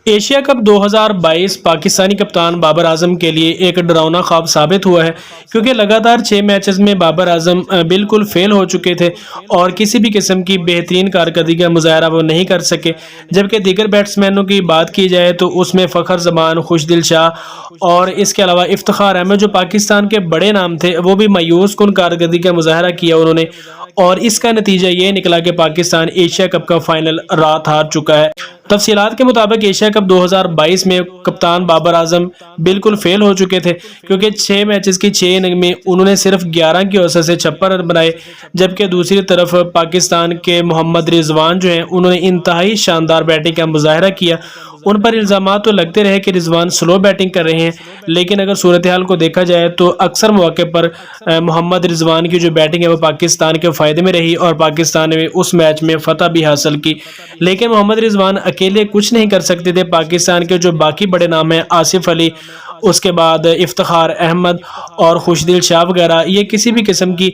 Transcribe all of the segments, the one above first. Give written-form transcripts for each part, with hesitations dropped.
Asia cup 2022 Pakistani کپتان بابر اعظم کے لیے ایک ڈراؤنا خواب ثابت ہوا ہے، کیونکہ لگاتار 6 میچز میں بابر اعظم بالکل فیل ہو چکے تھے اور کسی بھی قسم کی بہترین کارکردگی کا مظاہرہ وہ نہیں کر سکے، جبکہ دیگر بیٹسمینوں کی بات کی جائے تو اس میں فخر زمان، خوشدل شاہ اور اس کے علاوہ افتخار احمد جو پاکستان کے بڑے نام تھے، وہ بھی مایوس کن کارکردگی کا مظاہرہ کیا انہوں نے، اور اس کا نتیجہ یہ نکلا کہ پاکستان ایشیا کپ کا فائنل رات ہار چکا ہے۔ تفصیلات کے مطابق ایشیا کپ 2022 میں کپتان بابر اعظم بالکل فیل ہو چکے تھے، کیونکہ 6 میچز کی 6 اننگ میں انہوں نے صرف 11 کی اوسط سے 56 رن بنائے، جبکہ دوسری طرف پاکستان کے محمد رضوان جو ہیں انہوں نے انتہائی شاندار بیٹنگ کا مظاہرہ کیا۔ ان پر الزامات تو لگتے رہے کہ رضوان سلو بیٹنگ کر رہے ہیں، لیکن اگر صورتحال کو دیکھا جائے تو اکثر مواقع پر محمد رضوان کی جو بیٹنگ ہے وہ پاکستان کے فائدے میں رہی اور پاکستان نے اس میچ میں فتح بھی حاصل کی، لیکن محمد رضوان اکیلے کچھ نہیں کر سکتے تھے۔ پاکستان کے جو باقی بڑے نام ہیں، آصف علی، اس کے بعد افتخار احمد اور خوشدل شاہ وغیرہ، یہ کسی بھی قسم کی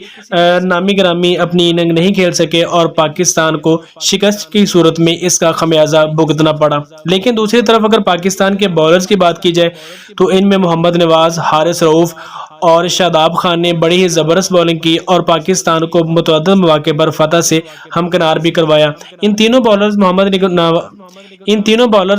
نامی گرامی اپنی اننگ نہیں کھیل سکے اور پاکستان کو شکست کی صورت میں اس کا خمیازہ بھگتنا پڑا۔ لیکن دوسری طرف اگر پاکستان کے بولرز کی بات کی جائے تو ان میں محمد نواز، حارث رؤوف اور شاداب خان نے بڑی ہی زبردست بولنگ کی اور پاکستان کو متعدد مواقع پر فتح سے ہمکنار بھی کروایا۔ ان تینوں بالرز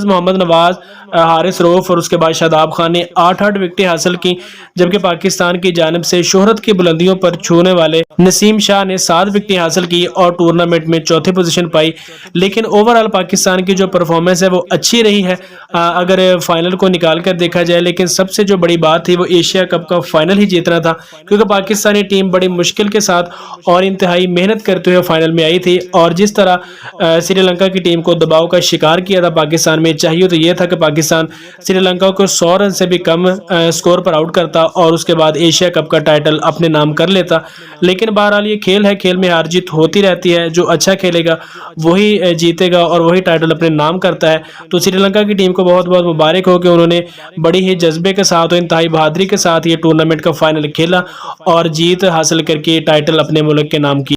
محمد نواز، حارث رؤوف اور اس کے بعد شاداب خان نے 8 وکٹیں حاصل کی، جبکہ پاکستان کی جانب سے شہرت کی بلندیوں پر چھونے والے نسیم شاہ نے 7 وکٹیں حاصل کی اور ٹورنامنٹ میں چوتھی پوزیشن پائی۔ لیکن اوورآل پاکستان کی جو پرفارمنس ہے وہ اچھی رہی ہے اگر فائنل کو نکال کر دیکھا جائے، لیکن سب سے جو بڑی بات تھی وہ ایشیا کپ کا فائنل ہی جیتنا تھا، کیونکہ پاکستانی ٹیم بڑی مشکل کے ساتھ اور انتہائی محنت کرتے ہوئے فائنل میں آئی تھی، اور جس طرح سری لنکا کی ٹیم کو دباؤ کا شکار کیا تھا پاکستان میں، چاہیے تو یہ تھا کہ پاکستان سری لنکا کو 100 رن سے بھی کم سکور پر آؤٹ کرتا اور اس کے بعد ایشیا کپ کا ٹائٹل اپنے نام کر لیتا۔ لیکن بہرحال یہ کھیل ہے، کھیل میں ہار جیت ہوتی رہتی ہے، جو اچھا کھیلے گا وہی جیتے گا اور وہی ٹائٹل اپنے نام کرتا ہے۔ تو سری لنکا کی ٹیم کو بہت بہت مبارک ہو کہ انہوں نے بڑی ہی جذبے کے ساتھ اور انتہائی بہادری کے ساتھ یہ ٹورنامنٹ کا فائنل کھیلا اور جیت حاصل کر کے ٹائٹل اپنے ملک کے نام کی۔